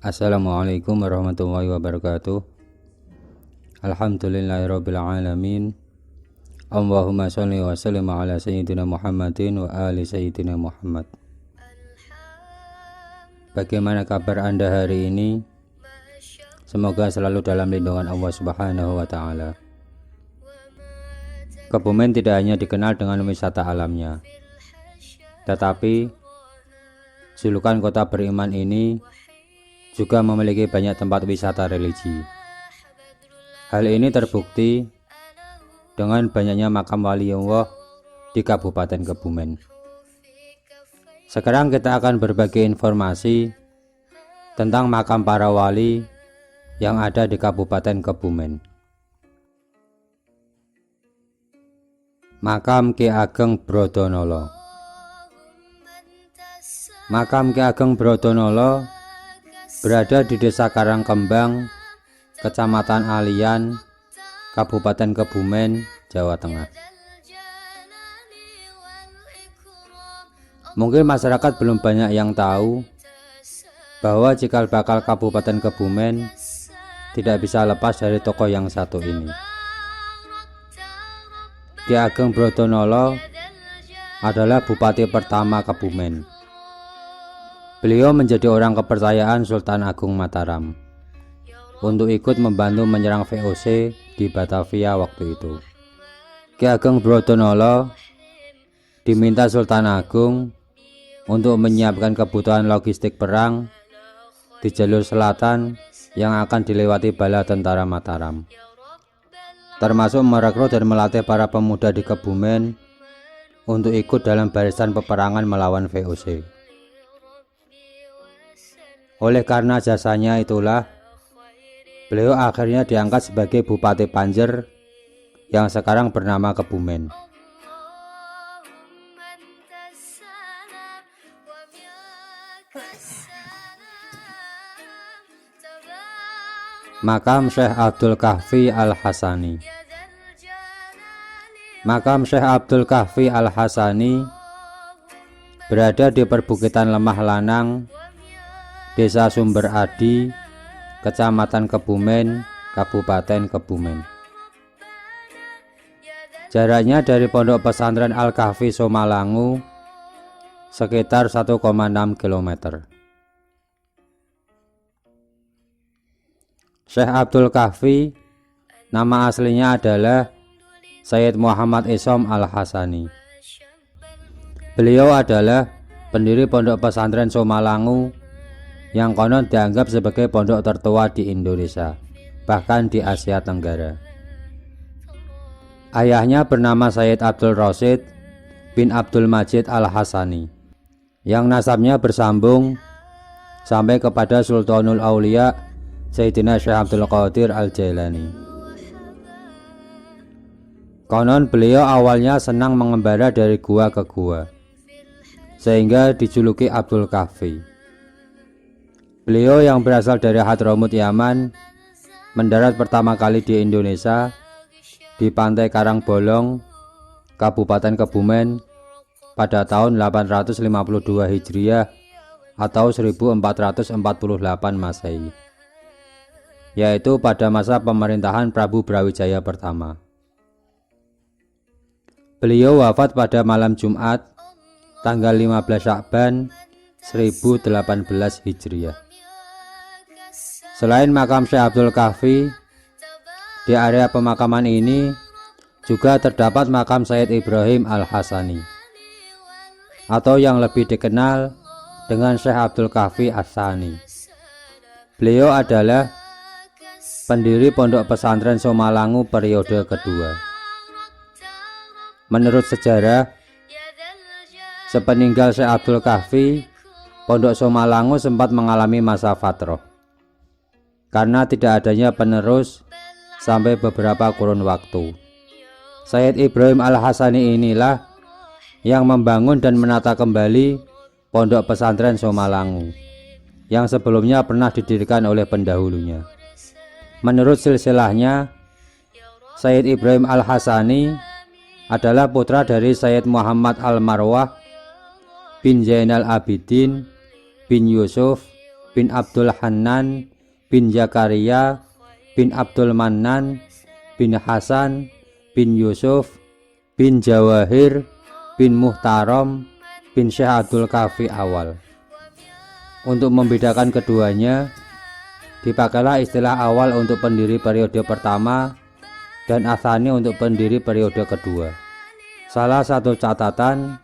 Assalamualaikum warahmatullahi wabarakatuh. Alhamdulillahirabbil alamin. Allahumma sholli wa sallim ala sayyidina Muhammadin wa ali sayyidina Muhammad. Bagaimana kabar Anda hari ini? Semoga selalu dalam lindungan Allah Subhanahu wa taala. Kebumen tidak hanya dikenal dengan wisata alamnya, tetapi julukan kota beriman ini juga memiliki banyak tempat wisata religi. Hal ini terbukti dengan banyaknya makam waliullah di Kabupaten Kebumen. Sekarang kita akan berbagi informasi tentang makam para wali yang ada di Kabupaten Kebumen. Makam Ki Ageng Brodonolo. Makam Ki Ageng Brodonolo berada di Desa Karangkembang, Kecamatan Alian, Kabupaten Kebumen, Jawa Tengah. Mungkin masyarakat belum banyak yang tahu bahwa cikal bakal Kabupaten Kebumen tidak bisa lepas dari tokoh yang satu ini. Ki Ageng Brodonolo adalah Bupati pertama Kebumen. Beliau menjadi orang kepercayaan Sultan Agung Mataram untuk ikut membantu menyerang VOC di Batavia waktu itu. Ki Ageng Brodonolo diminta Sultan Agung untuk menyiapkan kebutuhan logistik perang di jalur selatan yang akan dilewati bala tentara Mataram, termasuk merekrut dan melatih para pemuda di Kebumen untuk ikut dalam barisan peperangan melawan VOC. Oleh karena jasanya itulah, beliau akhirnya diangkat sebagai Bupati Panjer yang sekarang bernama Kebumen. Makam Syekh Abdul Kahfi Al-Hasani. Makam Syekh Abdul Kahfi Al-Hasani berada di perbukitan Lemah Lanang, Desa Sumber Adi, Kecamatan Kebumen, Kabupaten Kebumen. Jaraknya dari Pondok Pesantren Al-Kahfi Somalangu sekitar 1,6 km. Syekh Abdul Kahfi nama aslinya adalah Sayyid Muhammad Isom Al-Hasani. Beliau adalah pendiri Pondok Pesantren Somalangu yang konon dianggap sebagai pondok tertua di Indonesia, bahkan di Asia Tenggara. Ayahnya bernama Sayyid Abdul Rasyid bin Abdul Majid Al-Hasani, yang nasabnya bersambung sampai kepada Sultanul Aulia Sayyidina Syekh Abdul Qadir Al-Jailani. Konon beliau awalnya senang mengembara dari gua ke gua, sehingga dijuluki Abdul Kahfi. Beliau yang berasal dari Hadramut Yaman mendarat pertama kali di Indonesia di pantai Karangbolong, Kabupaten Kebumen pada tahun 852 Hijriah atau 1448 Masehi, yaitu pada masa pemerintahan Prabu Brawijaya pertama. Beliau wafat pada malam Jumat tanggal 15 Syakban 1018 Hijriah. Selain makam Syekh Abdul Kahfi, di area pemakaman ini juga terdapat makam Sayyid Ibrahim Al-Hasani, atau yang lebih dikenal dengan Syekh Abdul Kahfi As-Sani. Beliau adalah pendiri Pondok Pesantren Somalangu periode kedua. Menurut sejarah, sepeninggal Syekh Abdul Kahfi, Pondok Somalangu sempat mengalami masa fatrah karena tidak adanya penerus sampai beberapa kurun waktu. Sayyid Ibrahim Al-Hasani inilah yang membangun dan menata kembali Pondok Pesantren Somalangu yang sebelumnya pernah didirikan oleh pendahulunya. Menurut silsilahnya, Sayyid Ibrahim Al-Hasani adalah putra dari Sayyid Muhammad Al-Marwah bin Zainal Abidin bin Yusuf bin Abdul Hannan bin Zakaria bin Abdul Mannan bin Hasan bin Yusuf bin Jawahir bin Muhtaram bin Syekh Abdul Kafi Awal. Untuk membedakan keduanya, dipakailah istilah awal untuk pendiri periode pertama dan atsani untuk pendiri periode kedua. Salah satu catatan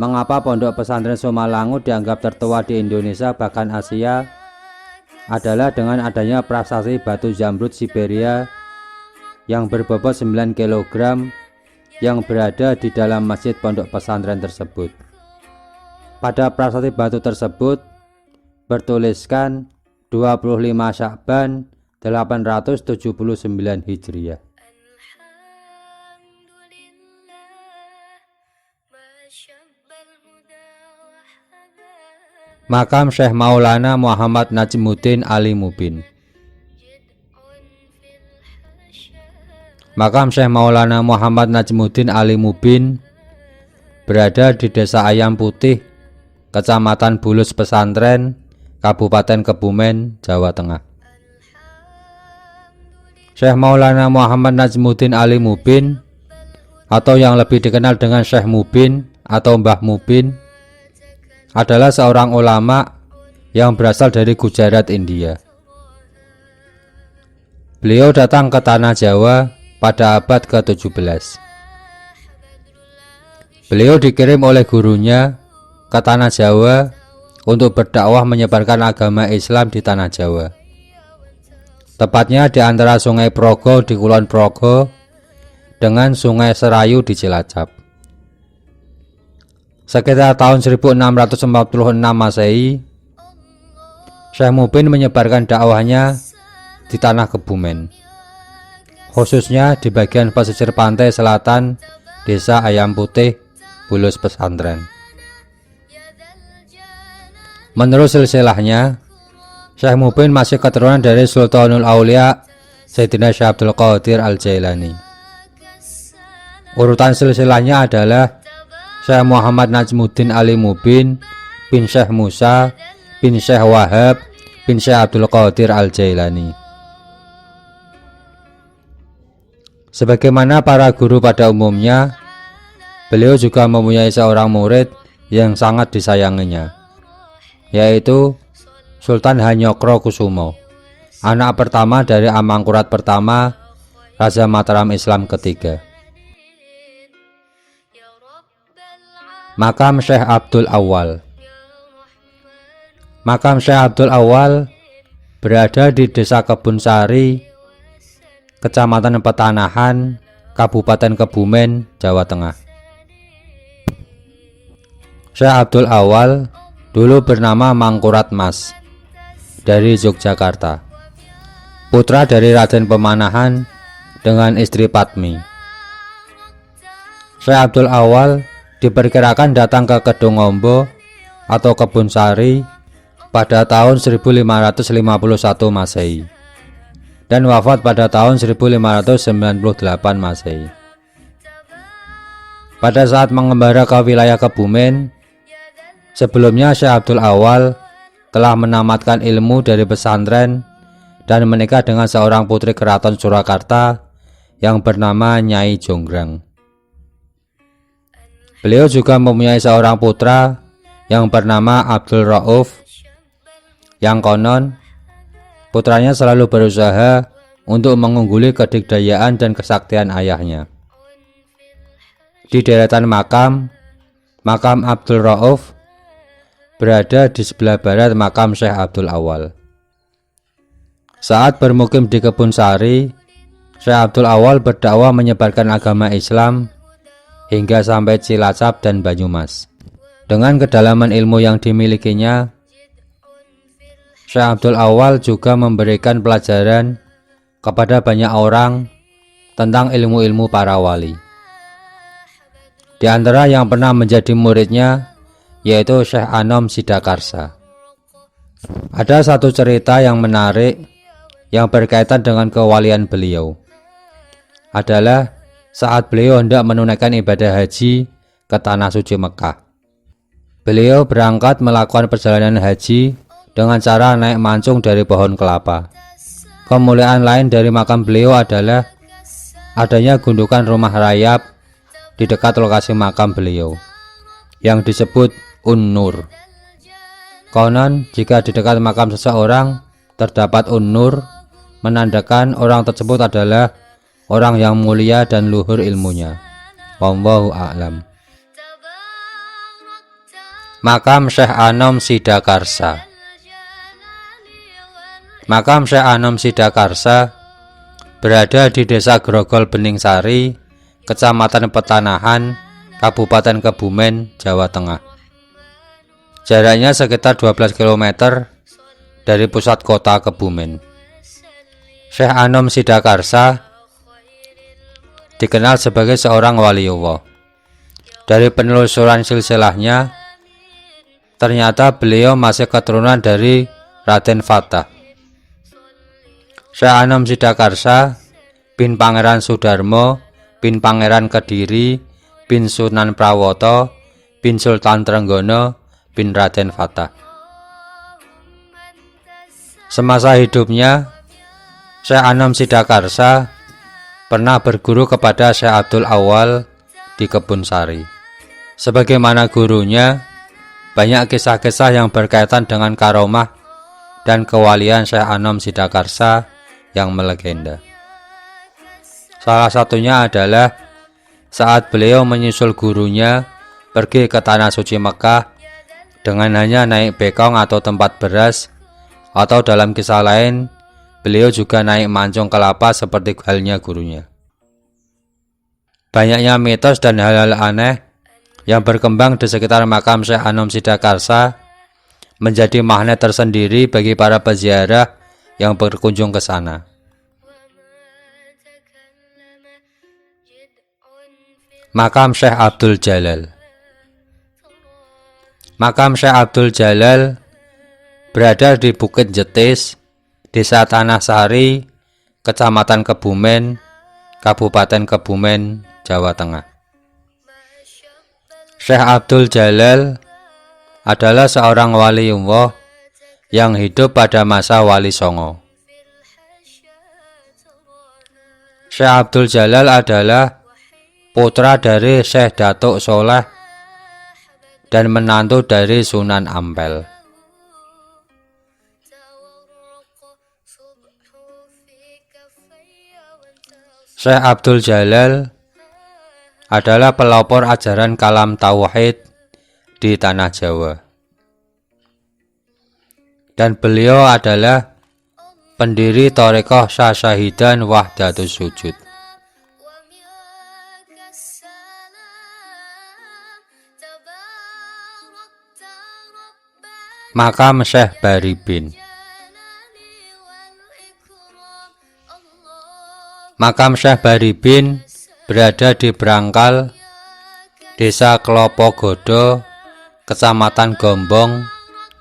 mengapa Pondok Pesantren Somalangu dianggap tertua di Indonesia bahkan Asia adalah dengan adanya prasasti batu zamrud Siberia yang berbobot 9 kg yang berada di dalam masjid pondok pesantren tersebut. Pada prasasti batu tersebut bertuliskan 25 Sya'ban 879 Hijriah. Makam Syekh Maulana Muhammad Najmuddin Ali Mubin. Makam Syekh Maulana Muhammad Najmuddin Ali Mubin berada di Desa Ayam Putih, Kecamatan Bulus Pesantren, Kabupaten Kebumen, Jawa Tengah. Syekh Maulana Muhammad Najmuddin Ali Mubin atau yang lebih dikenal dengan Syekh Mubin atau Mbah Mubin adalah seorang ulama yang berasal dari Gujarat, India. Beliau datang ke tanah Jawa pada abad ke-17. Beliau dikirim oleh gurunya ke tanah Jawa untuk berdakwah menyebarkan agama Islam di tanah Jawa. Tepatnya di antara Sungai Progo di Kulon Progo dengan Sungai Serayu di Cilacap. Sekitar tahun 1646 Masehi, Syekh Mubin menyebarkan dakwahnya di tanah Kebumen, khususnya di bagian pesisir pantai selatan Desa Ayam Putih, Bulus Pesantren. Menurut silsilahnya, Syekh Mubin masih keturunan dari Sultanul Aulia Sayyidina Syekh Abdul Qadir Al-Jailani. Urutan silsilahnya adalah Syekh Muhammad Najmuddin Ali Mubin bin Syekh Musa bin Syekh Wahab bin Syekh Abdul Qadir Al-Jailani. Sebagaimana para guru pada umumnya, beliau juga mempunyai seorang murid yang sangat disayanginya, yaitu Sultan Hanyokro Kusumo, anak pertama dari Amangkurat pertama, Raja Mataram Islam ketiga. Makam Syekh Abdul Awal. Makam Syekh Abdul Awal berada di Desa Kebun Sari, Kecamatan Petanahan, Kabupaten Kebumen, Jawa Tengah. Syekh Abdul Awal dulu bernama Mangkurat Mas dari Yogyakarta, putra dari Raden Pemanahan dengan istri Padmi. Syekh Abdul Awal diperkirakan datang ke Kedungombo atau Kebun Sari pada tahun 1551 Masehi dan wafat pada tahun 1598 Masehi. Pada saat mengembara ke wilayah Kebumen, sebelumnya Syekh Abdul Awal telah menamatkan ilmu dari pesantren dan menikah dengan seorang putri keraton Surakarta yang bernama Nyai Jonggrang. Beliau juga mempunyai seorang putra yang bernama Abdul Rauf, yang konon putranya selalu berusaha untuk mengungguli kedikdayaan dan kesaktian ayahnya. Di deretan makam Abdul Rauf berada di sebelah barat makam Syekh Abdul Awal. Saat bermukim di Kebun Sari, Syekh Abdul Awal berdakwah menyebarkan agama Islam hingga sampai Cilacap dan Banyumas. Dengan kedalaman ilmu yang dimilikinya, Syekh Abdul Awal juga memberikan pelajaran kepada banyak orang tentang ilmu-ilmu para wali. Di antara yang pernah menjadi muridnya yaitu Syekh Anom Sidakarsa. Ada satu cerita yang menarik yang berkaitan dengan kewalian beliau. Adalah saat beliau hendak menunaikan ibadah haji ke Tanah Suci Mekah. Beliau berangkat melakukan perjalanan haji dengan cara naik mancung dari pohon kelapa. Kemuliaan lain dari makam beliau adalah adanya gundukan rumah rayap di dekat lokasi makam beliau yang disebut Un-Nur. Konon jika di dekat makam seseorang terdapat Un-Nur, menandakan orang tersebut adalah orang yang mulia dan luhur ilmunya. Wallahu a'lam. Makam Syekh Anom Sidakarsa. Makam Syekh Anom Sidakarsa berada di Desa Grogol Beningsari, Kecamatan Petanahan, Kabupaten Kebumen, Jawa Tengah. Jaraknya sekitar 12 km dari pusat kota Kebumen. Syekh Anom Sidakarsa dikenal sebagai seorang waliullah. Dari penelusuran silsilahnya, ternyata beliau masih keturunan dari Raden Fatah. Syekh Anom Sidakarsa bin Pangeran Sudarmo bin Pangeran Kediri bin Sunan Prawoto bin Sultan Trenggono bin Raden Fatah. Semasa hidupnya, Syekh Anom Sidakarsa pernah berguru kepada Syekh Abdul Awal di Kebun Sari. Sebagaimana gurunya, banyak kisah-kisah yang berkaitan dengan karomah dan kewalian Syekh Anom Sidakarsa yang melegenda. Salah satunya adalah saat beliau menyusul gurunya pergi ke Tanah Suci Mekah dengan hanya naik bekong atau tempat beras, atau dalam kisah lain, beliau juga naik mancung kelapa seperti halnya gurunya. Banyaknya mitos dan hal-hal aneh yang berkembang di sekitar makam Syekh Anom Sidakarsa menjadi magnet tersendiri bagi para peziarah yang berkunjung ke sana. Makam Syekh Abdul Jalal. Makam Syekh Abdul Jalal berada di Bukit Jetis, Desa Tanah Sari, Kecamatan Kebumen, Kabupaten Kebumen, Jawa Tengah. Syekh Abdul Jalal adalah seorang waliullah yang hidup pada masa Wali Songo. Syekh Abdul Jalal adalah putra dari Syekh Datuk Soleh dan menantu dari Sunan Ampel. Syekh Abdul Jalal adalah pelopor ajaran kalam tauhid di tanah Jawa. Dan beliau adalah pendiri Thariqah Syasyahidan Wahdatus Sujud. Makam Syekh Baribin. Makam Syekh Baribin berada di Brangkal, Desa Klopo Godo, Kecamatan Gombong,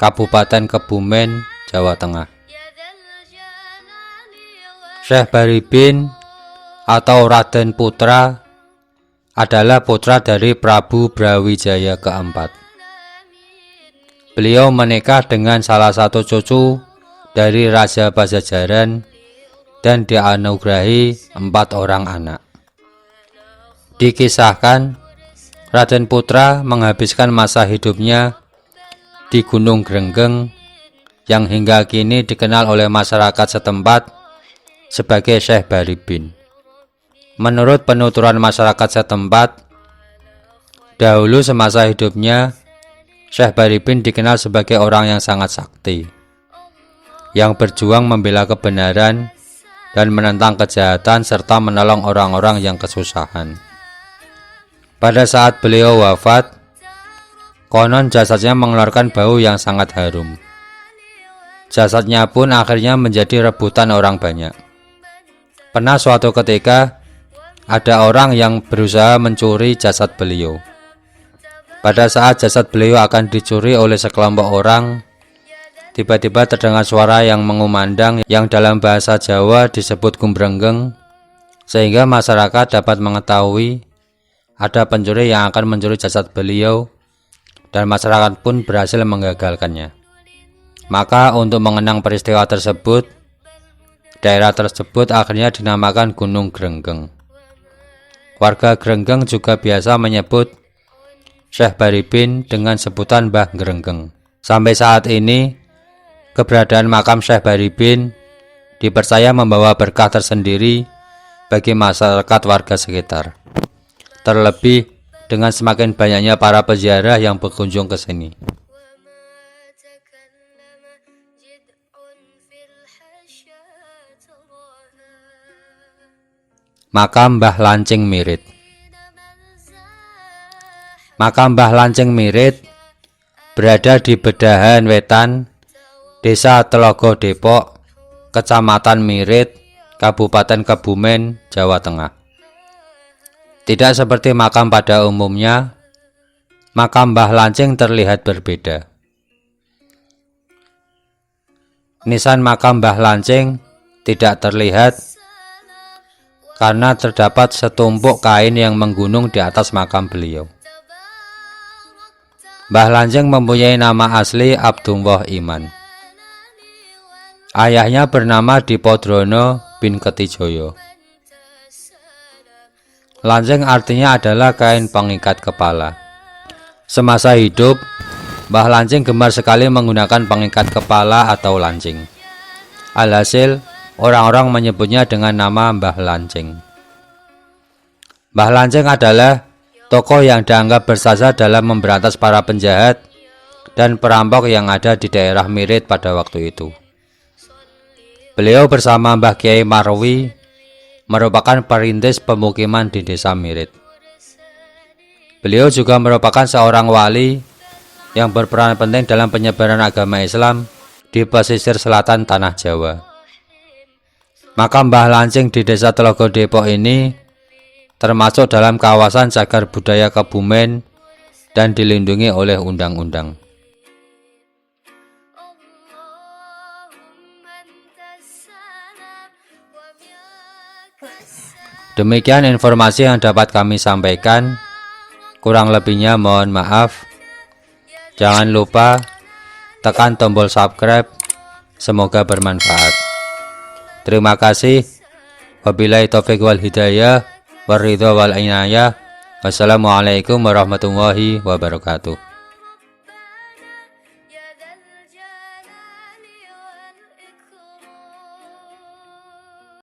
Kabupaten Kebumen, Jawa Tengah. Syekh Baribin atau Raden Putra adalah putra dari Prabu Brawijaya keempat. Beliau menikah dengan salah satu cucu dari Raja Pajajaran dan dianugerahi 4 orang anak. Dikisahkan, Raden Putra menghabiskan masa hidupnya di Gunung Grenggeng yang hingga kini dikenal oleh masyarakat setempat sebagai Syekh Baribin. Menurut penuturan masyarakat setempat, dahulu semasa hidupnya, Syekh Baribin dikenal sebagai orang yang sangat sakti, yang berjuang membela kebenaran dan menentang kejahatan serta menolong orang-orang yang kesusahan. Pada saat beliau wafat, konon jasadnya mengeluarkan bau yang sangat harum. Jasadnya pun akhirnya menjadi rebutan orang banyak. Pernah suatu ketika, ada orang yang berusaha mencuri jasad beliau. Pada saat jasad beliau akan dicuri oleh sekelompok orang, tiba-tiba terdengar suara yang mengumandang yang dalam bahasa Jawa disebut gumbrengeng, sehingga masyarakat dapat mengetahui ada pencuri yang akan mencuri jasad beliau, dan masyarakat pun berhasil menggagalkannya. Maka untuk mengenang peristiwa tersebut, daerah tersebut akhirnya dinamakan Gunung Grenggeng. Warga Grenggeng juga biasa menyebut Syekh Baribin dengan sebutan Mbah Grenggeng. Sampai saat ini, keberadaan makam Syekh Baribin dipercaya membawa berkah tersendiri bagi masyarakat warga sekitar. Terlebih dengan semakin banyaknya para peziarah yang berkunjung ke sini. Makam Mbah Lancing Mirit. Makam Mbah Lancing Mirit berada di Bedahan Wetan, Desa Telogo Depok, Kecamatan Mirit, Kabupaten Kebumen, Jawa Tengah. Tidak seperti makam pada umumnya, makam Mbah Lancing terlihat berbeda. Nisan makam Mbah Lancing tidak terlihat karena terdapat setumpuk kain yang menggunung di atas makam beliau. Mbah Lancing mempunyai nama asli Abdullah Iman. Ayahnya bernama Dipodrono bin Ketijoyo. Lancing artinya adalah kain pengikat kepala. Semasa hidup, Mbah Lancing gemar sekali menggunakan pengikat kepala atau lancing. Alhasil, orang-orang menyebutnya dengan nama Mbah Lancing. Mbah Lancing adalah tokoh yang dianggap berjasa dalam memberantas para penjahat dan perampok yang ada di daerah Mirit pada waktu itu. Beliau bersama Mbah Kiai Marwi merupakan perintis pemukiman di desa Mirit. Beliau juga merupakan seorang wali yang berperan penting dalam penyebaran agama Islam di pesisir selatan tanah Jawa. Makam Mbah Lancing di Desa Telogo Depok ini termasuk dalam kawasan cagar budaya Kebumen dan dilindungi oleh undang-undang. Demikian informasi yang dapat kami sampaikan. Kurang lebihnya mohon maaf. Jangan lupa tekan tombol subscribe. Semoga bermanfaat. Terima kasih. Wabillahi taufiq wal hidayah, waridho wal inayah. Wassalamualaikum warahmatullahi wabarakatuh.